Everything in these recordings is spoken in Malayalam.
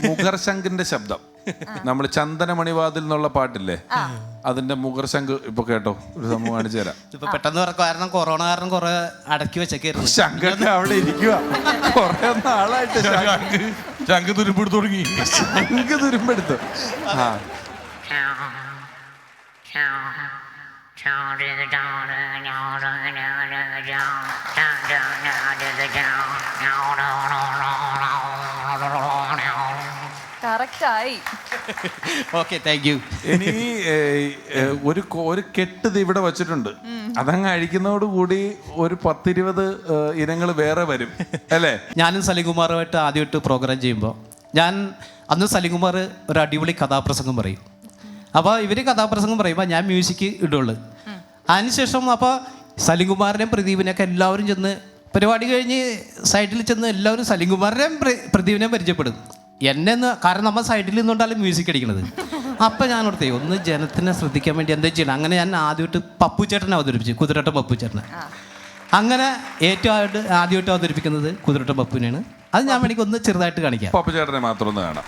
മുഖർശങ്കിന്റെ ശബ്ദം. നമ്മൾ ചന്ദനമണിവാതിൽ എന്നുള്ള പാട്ടില്ലേ, അതിന്റെ മുഖർശങ്ക് ഇപ്പൊ കേട്ടോ. ഒരു സംഭവം കാണിച്ചു തരാം. ഇപ്പൊ പെട്ടെന്ന് കാരണം കൊറോണ കാരണം കുറെ അടക്കി വെച്ചേക്കായിരുന്നു. ശങ്കൊക്കെ അവിടെ ഇരിക്കുക കൊറേ നാളായിട്ട്. ശംഖ് തുരുമ്പെടുത്ത് തുടങ്ങി. ശംഖ് തുരുമ്പെടുത്തു. ആ ഓക്കെ, താങ്ക് യു. ഇനി ഒരു കെട്ട് ഇവിടെ വെച്ചിട്ടുണ്ട്. അതങ്ങ് അഴിക്കുന്നതോടുകൂടി ഒരു 10-20 ഇനങ്ങൾ വേറെ വരും അല്ലേ? ഞാനും സലിംകുമാറുമായിട്ട് ആദ്യമായിട്ട് പ്രോഗ്രാം ചെയ്യുമ്പോൾ അന്ന് സലിംകുമാർ ഒരു അടിപൊളി കഥാപ്രസംഗം പറയും. അപ്പോൾ ഇവർ കഥാപ്രസംഗം പറയുമ്പോൾ ഞാൻ മ്യൂസിക് ഇടുള്ളൂ. അതിനുശേഷം അപ്പോൾ സലിംകുമാറിനെയും പ്രദീപിനെയൊക്കെ എല്ലാവരും ചെന്ന് പരിപാടി കഴിഞ്ഞ് സൈഡിൽ ചെന്ന് എല്ലാവരും സലിംകുമാറിനെയും പ്രദീപിനെയും പരിചയപ്പെടും. എന്നെ കാരണം നമ്മൾ സൈഡിൽ നിന്നുകൊണ്ടാലും മ്യൂസിക് അടിക്കണത്. അപ്പം ഞാൻ ഓർത്തേ ഒന്ന് ജനത്തിനെ ശ്രദ്ധിക്കാൻ വേണ്ടി എന്താ ചെയ്യണം. അങ്ങനെ ഞാൻ ആദ്യമായിട്ട് പപ്പു ചേട്ടനെ അവതരിപ്പിച്ചു, കുതിരട്ടം പപ്പു ചേട്ടനെ. അങ്ങനെ ഏറ്റവും ആദ്യമായിട്ട് അവതരിപ്പിക്കുന്നത് കുതിരട്ടം പപ്പുവിനെയാണ്. അത് ഞാൻ വേണമെങ്കിൽ ഒന്ന് ചെറുതായിട്ട് കാണിക്കാം. പപ്പു ചേട്ടനെ മാത്രം ഒന്ന് കാണാം.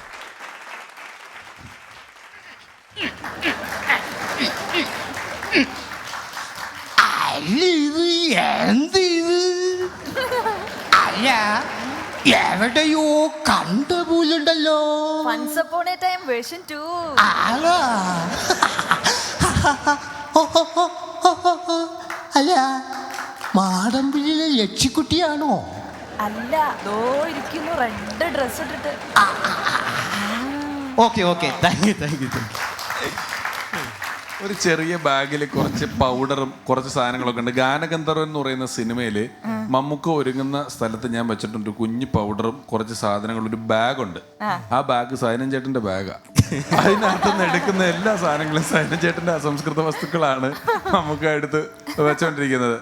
എവിടെയോ കണ്ട പോലുണ്ടല്ലോ. അല്ല, മാടമ്പിലെ ലക്ഷിക്കുട്ടിയാണോ? അല്ല, റെഡ് ഡ്രസ് ഇട്ടിട്ട്. Okay okay, thank you. ഒരു ചെറിയ ബാഗിൽ കുറച്ച് പൗഡറും കുറച്ച് സാധനങ്ങളൊക്കെ ഉണ്ട്. ഗാനഗന്ധർവൻ എന്ന് പറയുന്ന സിനിമയില് മമ്മൂക്ക ഒരുങ്ങുന്ന സ്ഥലത്ത് ഞാൻ വെച്ചിട്ടുണ്ട് കുഞ്ഞു പൗഡറും കുറച്ച് സാധനങ്ങളും. ഒരു ബാഗുണ്ട്. ആ ബാഗ് സൈനൻ ചേട്ടന്റെ ബാഗാ. അതിനകത്തുനിന്ന് എടുക്കുന്ന എല്ലാ സാധനങ്ങളും സൈനൻ ചേട്ടന്റെ അസംസ്കൃത വസ്തുക്കളാണ് മമ്മൂക്ക എടുത്ത് വെച്ചോണ്ടിരിക്കുന്നത്.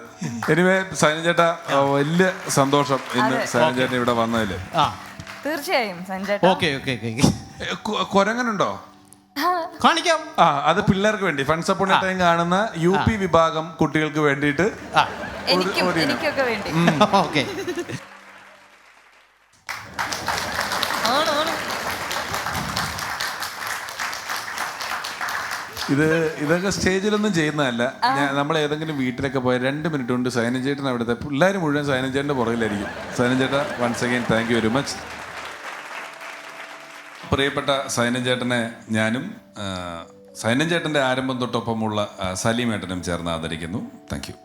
എനിവേ സൈനൻ ചേട്ടാ, വലിയ സന്തോഷം ഇന്ന് സൈനൻ ചേട്ടൻ ഇവിടെ വന്നതില്. തീർച്ചയായും കൊരങ്ങനുണ്ടോ? കാണിക്കാം. അത് പിള്ളേർക്ക് വേണ്ടി ഫണ്ട്സ് അപ്പോൺ എ ടൈം കാണുന്ന UP വിഭാഗം കുട്ടികൾക്ക് വേണ്ടിയിട്ട്. എനിക്കൊക്കെ വേണ്ടി. ഓക്കെ. ഇതൊക്കെ സ്റ്റേജിലൊന്നും ചെയ്യുന്നതല്ല. നമ്മൾ ഏതെങ്കിലും വീട്ടിലൊക്കെ പോയ 2 മിനിറ്റ് കൊണ്ട് സൈനൻ ചേട്ടൻ അവിടുത്തെ പിള്ളേർ മുഴുവൻ സൈനൻ ചേട്ടൻ്റെ പുറകിലായിരിക്കും. സൈനൻ ചേട്ടാ, once again thank you very much. പ്രിയപ്പെട്ട സൈനൻ ചേട്ടനെ ഞാനും സൈനൻ ചേട്ടൻ്റെ ആരംഭം തൊട്ടൊപ്പമുള്ള സലീമേട്ടനും ചേർന്ന് ആദരിക്കുന്നു. Thank you.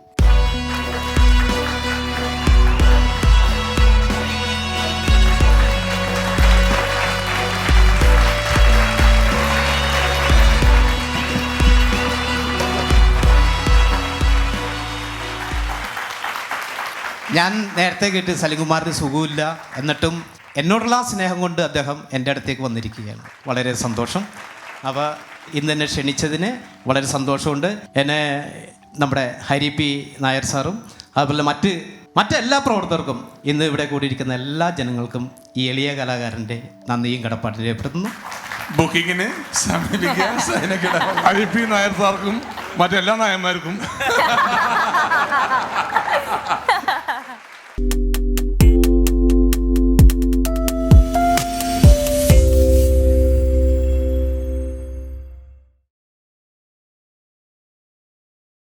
ഞാൻ നേരത്തെ കേട്ട് സലിംകുമാറിന് സുഖമില്ല, എന്നിട്ടും എന്നോടുള്ള സ്നേഹം കൊണ്ട് അദ്ദേഹം എൻ്റെ അടുത്തേക്ക് വന്നിരിക്കുകയാണ്. വളരെ സന്തോഷം. അപ്പോൾ ഇന്ന് എന്നെ ക്ഷണിച്ചതിന് വളരെ സന്തോഷമുണ്ട്. എന്നെ നമ്മുടെ ഹരി പി നായർ സാറും അതുപോലെ മറ്റെല്ലാ പ്രവർത്തകർക്കും ഇന്ന് ഇവിടെ കൂടിയിരിക്കുന്ന എല്ലാ ജനങ്ങൾക്കും ഈ എളിയ കലാകാരൻ്റെ നന്ദിയും കടപ്പാടും രേഖപ്പെടുത്തുന്നു. ബുക്കിങ്ങിന് ഹരി പി നായർ സാർക്കും മറ്റെല്ലാ നായന്മാർക്കും